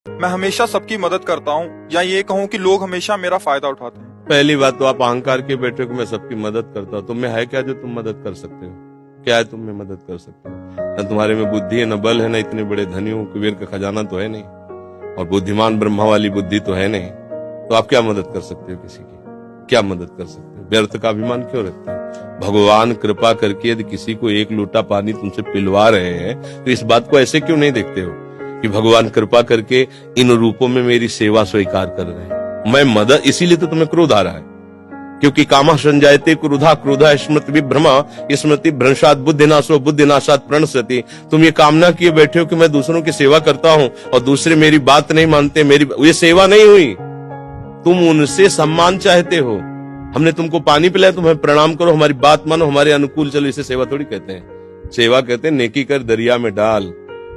मैं हमेशा सबकी मदद करता हूँ, या ये कहूँ कि लोग हमेशा मेरा फायदा उठाते हैं। पहली बात तो आप अहंकार के बैठे हो कि मैं सबकी मदद करता हूँ। तुम में है क्या जो तुम मदद कर सकते हो? क्या है तुम में मदद कर सकते हो? न तुम्हारे में बुद्धि है, न बल है, न इतने बड़े धनी हो, कुबेर का खजाना तो है नहीं, और बुद्धिमान ब्रह्मा वाली बुद्धि तो है नहीं। तो आप क्या मदद कर सकते हो किसी की? क्या मदद कर सकते हो? व्यर्थ का अभिमान क्यों रखते हो? भगवान कृपा करके यदि किसी को एक लोटा पानी तुमसे पिलवा रहे हैं तो इस बात को ऐसे क्यों नहीं देखते हो कि भगवान कृपा करके इन रूपों में मेरी सेवा स्वीकार कर रहे हैं, मैं मदद। इसीलिए तो तुम्हें क्रोध आ रहा है, क्योंकि कामा संजायते क्रोधा, क्रोधा स्मृति विभ्रमा, स्मृति भ्रंशात बुद्धिनाशो, बुद्धिनाशात प्रणश्यति। तुम ये कामना किए बैठे हो कि मैं दूसरों की सेवा करता हूं और दूसरे मेरी बात नहीं मानते, मेरी ये सेवा नहीं हुई। तुम उनसे सम्मान चाहते हो। हमने तुमको पानी पिलाया, तुम्हें प्रणाम करो, हमारी बात मानो, हमारे अनुकूल चलो। इसे सेवा थोड़ी कहते हैं। सेवा कहते हैं नेकी कर दरिया में डाल।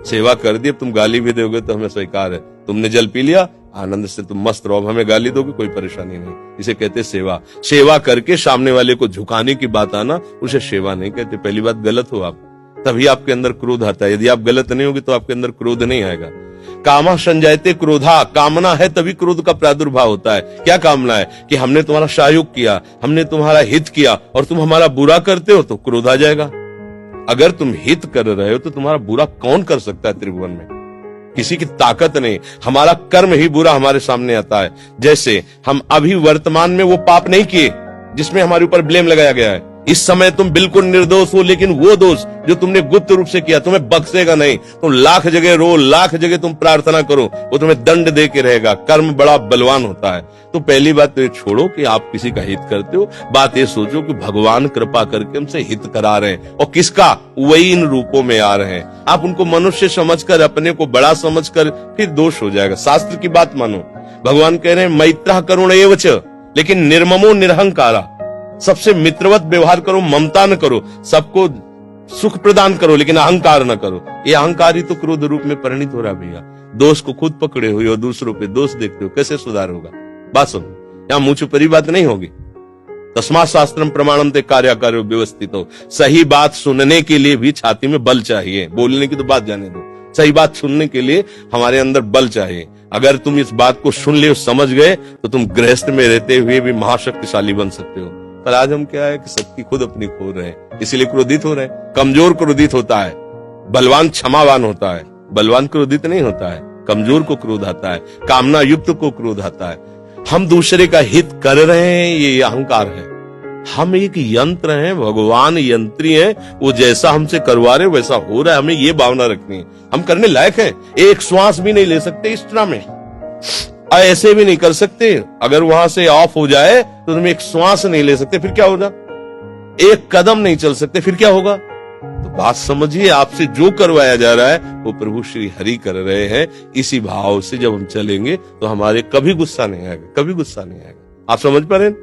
सेवा कर दी, अब तुम गाली भी दोगे तो हमें स्वीकार है। तुमने जल पी लिया, आनंद से तुम मस्त रहो, हमें गाली दोगे कोई परेशानी नहीं। इसे कहते हैं सेवा। सेवा करके सामने वाले को झुकाने की बात आना, उसे सेवा नहीं कहते। पहली बात, गलत हो आप, तभी आपके अंदर क्रोध आता है। यदि आप गलत नहीं होगे तो आपके अंदर क्रोध नहीं आएगा। कामा संजायते क्रोधा, कामना है तभी क्रोध का प्रादुर्भाव होता है। क्या कामना है? कि हमने तुम्हारा सहयोग किया, हमने तुम्हारा हित किया और तुम हमारा बुरा करते हो तो क्रोध आ जाएगा। अगर तुम हित कर रहे हो तो तुम्हारा बुरा कौन कर सकता है त्रिभुवन में? किसी की ताकत नहीं। हमारा कर्म ही बुरा हमारे सामने आता है। जैसे हम अभी वर्तमान में वो पाप नहीं किए जिसमें हमारे ऊपर ब्लेम लगाया गया है। इस समय तुम बिल्कुल निर्दोष हो, लेकिन वो दोष जो तुमने गुप्त रूप से किया तुम्हें बख्शेगा नहीं। तुम लाख जगह रो, लाख जगह तुम प्रार्थना करो, वो तुम्हें दंड दे के रहेगा। कर्म बड़ा बलवान होता है। तो पहली बात तो ये छोड़ो कि आप किसी का हित करते हो। बात ये सोचो कि भगवान कृपा करके हमसे हित करा रहे हैं, और किसका? वही इन रूपों में आ रहे हैं। आप उनको मनुष्य समझकर, अपने को बड़ा समझकर, फिर दोष हो जाएगा। शास्त्र की बात मानो। भगवान कह रहे हैं मैत्रः करुण एव च, लेकिन निर्ममो निरहंकारा। सबसे मित्रवत व्यवहार करो, ममता न करो, सबको सुख प्रदान करो, लेकिन अहंकार न करो। ये अहंकार ही तो क्रोध रूप में परिणित हो रहा भैया। दोष को खुद पकड़े हुए हो, दूसरों पे दोष देखते हो, कैसे सुधार होगा? बात सुनो, यहाँ मुंह छुपरी बात नहीं होगी। तस्मात् शास्त्रम प्रमाणम ते कार्याकार्यो व्यवस्थित हो। सही बात सुनने के लिए भी छाती में बल चाहिए। बोलने की तो बात जाने दो, सही बात सुनने के लिए हमारे अंदर बल चाहिए। अगर तुम इस बात को सुन ले, समझ गए, तो तुम गृहस्थ में रहते हुए भी महाशक्तिशाली बन सकते हो। पर आज हम क्या है कि सबकी खुद अपनी खो रहे हैं, इसीलिए क्रोधित हो रहे हैं। कमजोर क्रोधित होता है, बलवान क्षमावान होता है। बलवान क्रोधित नहीं होता है, कमजोर को क्रोध आता है, कामना युक्त को क्रोध आता है। हम दूसरे का हित कर रहे हैं, ये अहंकार है। हम एक यंत्र हैं, भगवान यंत्री हैं, वो जैसा हमसे करवा रहे वैसा हो रहा है। हमें ये भावना रखनी है, हम करने लायक हैं। एक श्वास भी नहीं ले सकते इस तरह में, ऐसे भी नहीं कर सकते। अगर वहां से ऑफ हो जाए तो तुम एक श्वास नहीं ले सकते, फिर क्या होगा? एक कदम नहीं चल सकते, फिर क्या होगा? तो बात समझिए, आपसे जो करवाया जा रहा है वो प्रभु श्री हरि कर रहे हैं। इसी भाव से जब हम चलेंगे तो हमारे कभी गुस्सा नहीं आएगा, कभी गुस्सा नहीं आएगा। आप समझ पा रहे हैं?